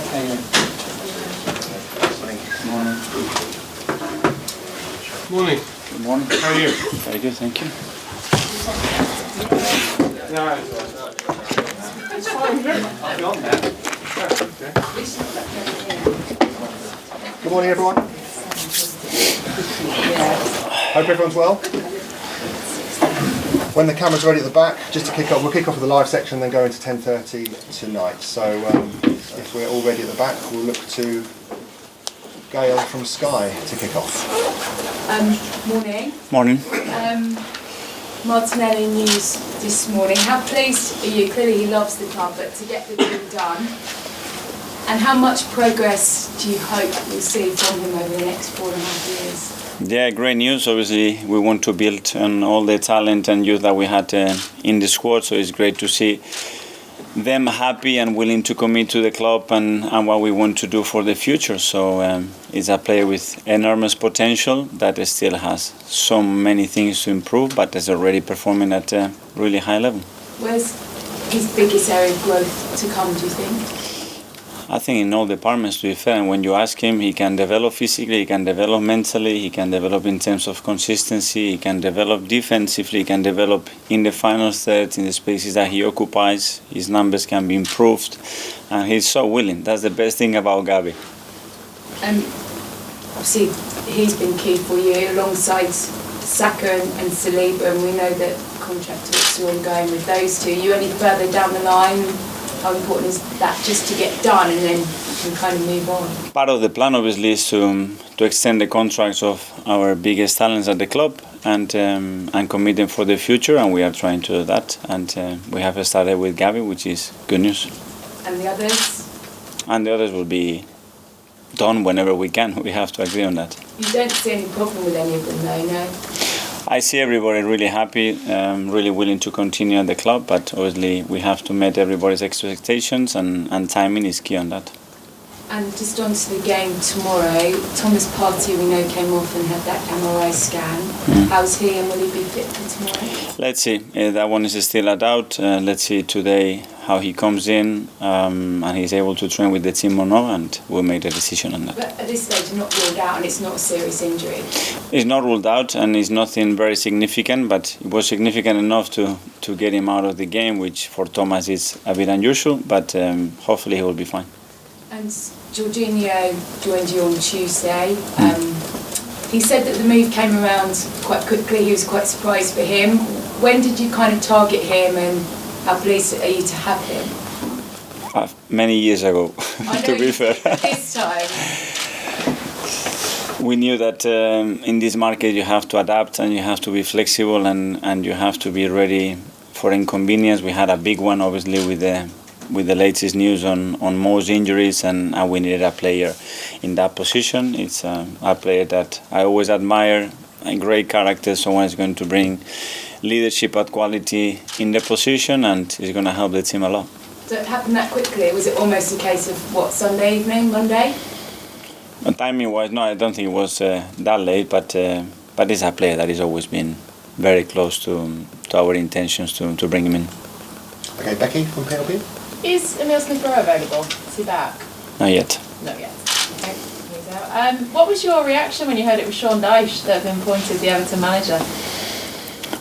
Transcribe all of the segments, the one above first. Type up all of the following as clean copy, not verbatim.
Morning. Good morning. How are you? Very good, thank you. No, it's fine. I'll be on there. Good morning, everyone. Hope everyone's well. When the camera's ready at the back, just to kick off, we'll kick off with the live section, then go into 10:30 tonight. So if we're all ready at the back, we'll look to Gail from Sky to kick off. Morning. Morning. Martinelli news this morning. How pleased are you? Clearly he loves the club, but to get the deal done. And how much progress do you hope we'll see from him over the next 4.5 years? Yeah, great news. Obviously, we want to build on all the talent and youth that we had in the squad, so it's great to see them happy and willing to commit to the club and what we want to do for the future. So it's a player with enormous potential that still has so many things to improve, but is already performing at a really high level. Where's his biggest area of growth to come, do you think? I think in all departments, to be fair, and when you ask him, he can develop physically, he can develop mentally, he can develop in terms of consistency, he can develop defensively, he can develop in the final third, in the spaces that he occupies. His numbers can be improved, and he's so willing. That's the best thing about Gabi. Obviously, he's been key for you alongside Saka and Saliba, and we know that contract talks are ongoing with those two. Are you any further down the line? How important is that just to get done and then you can kind of move on? Part of the plan, obviously, is to extend the contracts of our biggest talents at the club and commit them for the future, and we are trying to do that. And we have started with Gabi, which is good news. And the others? And the others will be done whenever we can. We have to agree on that. You don't see any problem with any of them, though, no? I see everybody really happy, really willing to continue at the club, but obviously we have to meet everybody's expectations, and timing is key on that. And just on to the game tomorrow, Thomas Partey, we know, came off and had that MRI scan. How's he, and will he be fit for tomorrow? Let's see. That one is still a doubt. Let's see today how he comes in and he's able to train with the team or not, and we'll make the decision on that. But at this stage, not ruled out, and it's not a serious injury? It's not ruled out, and it's nothing very significant, but it was significant enough to get him out of the game, which for Thomas is a bit unusual, but hopefully he will be fine. And Jorginho joined you on Tuesday. He said that the move came around quite quickly. He was quite surprised for him. When did you kind of target him, and how pleased are you to have him? Many years ago, to be fair. This time. We knew that in this market you have to adapt and you have to be flexible and you have to be ready for inconvenience. We had a big one, obviously, with the latest news on Mo's injuries, and we needed a player in that position. It's a player that I always admire, a great character, someone is going to bring leadership at quality in the position, and is going to help the team a lot. So it happened that quickly? Was it almost a case of, Sunday evening, Monday? Timing-wise, no, I don't think it was that late, but it's a player that has always been very close to our intentions to bring him in. Okay, Becky from PLP. Is Emile Smith-Rowe available? Is he back? Not yet. Not yet. Okay. What was your reaction when you heard it was Sean Dyche that had been appointed the Everton manager?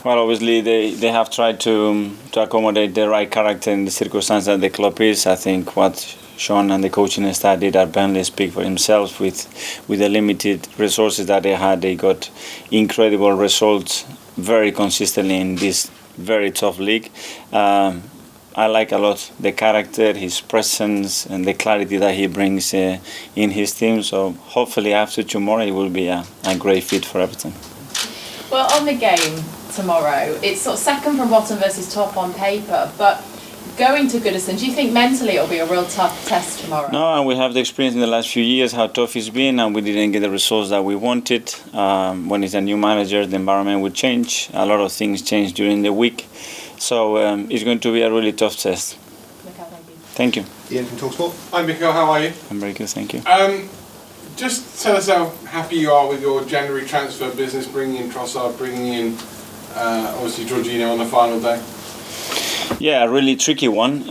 Well, obviously they have tried to accommodate the right character in the circumstance that the club is. I think what Sean and the coaching staff did at Burnley speak for himself. With the limited resources that they had, they got incredible results very consistently in this very tough league. I like a lot the character, his presence, and the clarity that he brings in his team. So hopefully after tomorrow, it will be a great fit for Everton. Well, on the game tomorrow, it's sort of second from bottom versus top on paper, but going to Goodison, do you think mentally it'll be a real tough test tomorrow? No, and we have the experience in the last few years how tough it's been, and we didn't get the results that we wanted. When it's a new manager, the environment will change. A lot of things change during the week. So it's going to be a really tough test. Okay, Thank thank you. you. Ian from TalkSport. Hi, Mikel, how are you? I'm very good, thank you. Just tell us how happy you are with your January transfer business, bringing in Trossard, bringing in obviously Jorginho on the final day. Yeah, a really tricky one,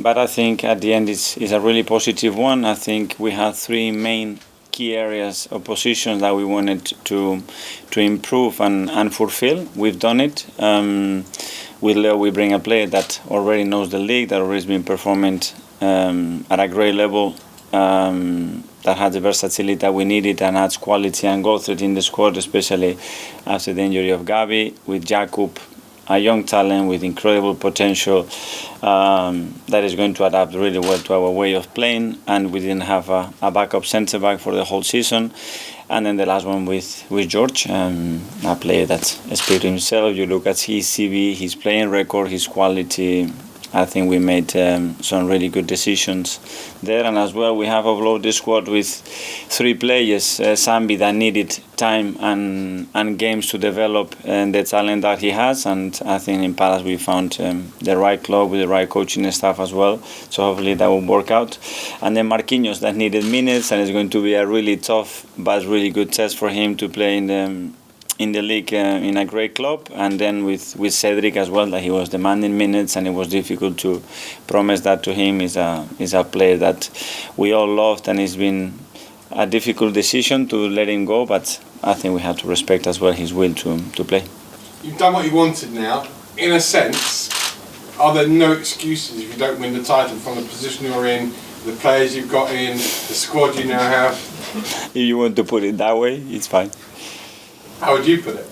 but I think at the end it's a really positive one. I think we have three main key areas of positions that we wanted to improve and fulfill. We've done it. With Leo, we bring a player that already knows the league, that already has been performing at a great level, that has the versatility that we needed and adds quality and goal threat in the squad, especially after the injury of Gabi. With Jakub, a young talent with incredible potential that is going to adapt really well to our way of playing, and we didn't have a backup centre-back for the whole season. And then the last one with George, a player that speaks to himself. You look at his CV, his playing record, his quality. I think we made some really good decisions there. And as well, we have offloaded the squad with three players, Sambi, that needed time and games to develop the talent that he has. And I think in Palace we found the right club with the right coaching staff as well. So hopefully that will work out. And then Marquinhos, that needed minutes, and it's going to be a really tough but really good test for him to play in the league in a great club. And then with Cedric as well, that he was demanding minutes and it was difficult to promise that to him. Is a player that we all loved, and it's been a difficult decision to let him go, but I think we have to respect as well his will to play. You've done what you wanted now. In a sense, are there no excuses if you don't win the title from the position you're in, the players you've got in, the squad you now have? If you want to put it that way, it's fine. How would you put it?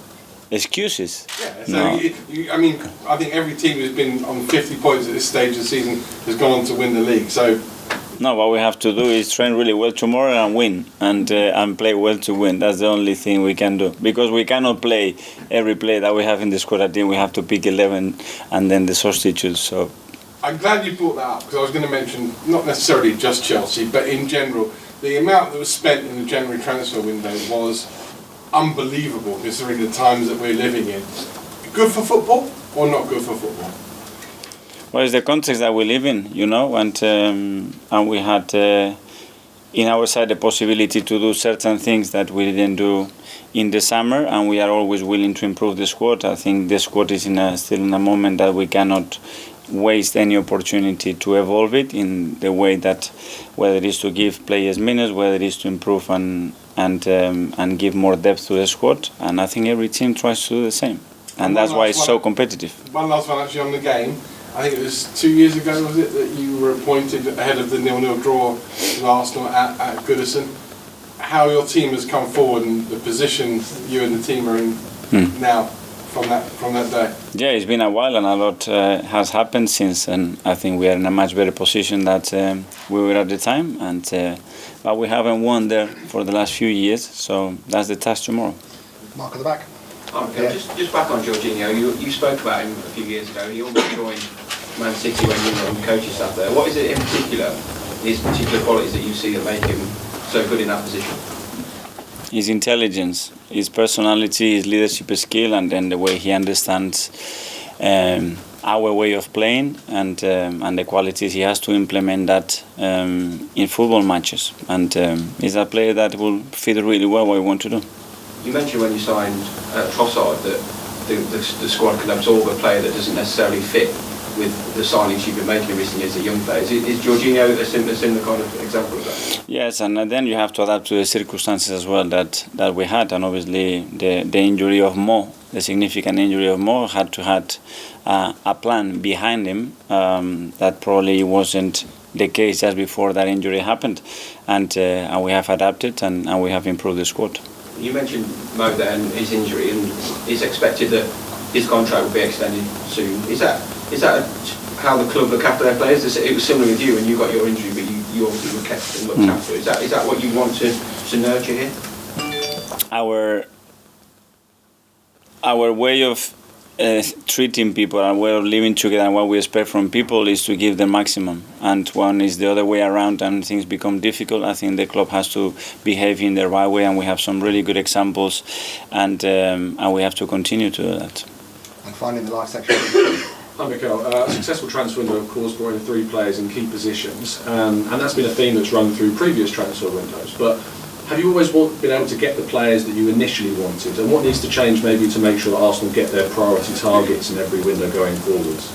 Excuses? Yeah, so No. I think every team who's been on 50 points at this stage of the season has gone on to win the league. So No, what we have to do is train really well tomorrow and win, and play well to win. That's the only thing we can do, because we cannot play every player that we have in the squad. I think we have to pick 11 and then the substitutes. So I'm glad you brought that up, because I was going to mention not necessarily just Chelsea, but in general, the amount that was spent in the January transfer window was unbelievable, considering the times that we're living in. Good for football or not good for football? well, it's the context that we live in, you know, and we had in our side the possibility to do certain things that we didn't do in the summer, and we are always willing to improve the squad. I think the squad is still in a moment that we cannot waste any opportunity to evolve it in the way that, whether it is to give players minutes, whether it is to improve and give more depth to the squad. And I think every team tries to do the same, and that's why it's so competitive. One last one actually on the game. I think it was 2 years ago, was it, that you were appointed ahead of the 0-0 draw with Arsenal at Goodison. How your team has come forward and the position you and the team are in now from that day. Yeah, it's been a while and a lot has happened since, and I think we are in a much better position than we were at the time. And but we haven't won there for the last few years, so that's the task tomorrow. Mark at the back. Okay, Yeah. just back on Jorginho, you spoke about him a few years ago. He almost joined Man City when you were on the coaching staff there. What is it in particular, his particular qualities that you see that make him so good in that position? His intelligence, his personality, his leadership skill, and then the way he understands our way of playing, and the qualities he has to implement that in football matches. And he's a player that will fit really well what we want to do. You mentioned when you signed Trossard that the squad can absorb a player that doesn't necessarily fit with the signings you've been making in recent years, the young players. Is Jorginho a similar kind of example of that? Yes, and then you have to adapt to the circumstances as well that we had, and obviously the injury of Mo, the significant injury of Mo, had to have a plan behind him that probably wasn't the case just before that injury happened, and we have adapted and we have improved the squad. You mentioned Mo there and his injury, and it's expected that his contract will be extended soon. Is that how the club look after their players? It was similar with you, and you got your injury, but you obviously were kept and looked after. Is that what you want to nurture here? Our way of treating people, our way of living together, and what we expect from people is to give the maximum. And when it's the other way around and things become difficult, I think the club has to behave in the right way, and we have some really good examples, and we have to continue to do that. And finally, the live section. Hi Mikel, a successful transfer window of course brought in 3 players in key positions, and that's been a theme that's run through previous transfer windows, but have you always been able to get the players that you initially wanted, and what needs to change maybe to make sure that Arsenal get their priority targets in every window going forwards?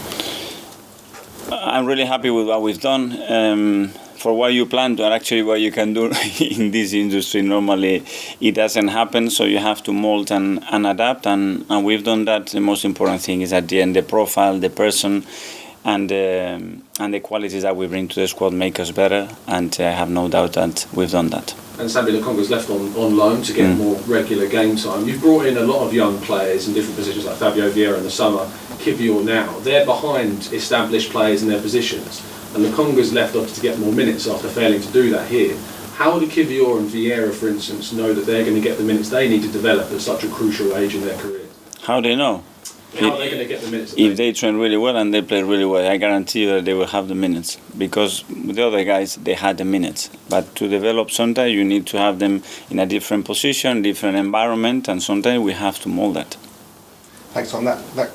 I'm really happy with what we've done. For what you plan to, and actually what you can do in this industry, normally it doesn't happen, so you have to mold and adapt, and we've done that. The most important thing is at the end the profile, the person, and the qualities that we bring to the squad make us better, and I have no doubt that we've done that. And Sambi Lokonga's left on loan to get more regular game time. You've brought in a lot of young players in different positions, like Fabio Vieira in the summer, Kivior now. They're behind established players in their positions, and Lokonga's left off to get more minutes after failing to do that here. How do Kivior and Vieira, for instance, know that they're going to get the minutes they need to develop at such a crucial age in their career? How do they know? How are they going to get the minutes? If they train really well and they play really well, I guarantee you that they will have the minutes. Because the other guys, they had the minutes. But to develop, sometimes you need to have them in a different position, different environment, and sometimes we have to mold that. Thanks, Tom. That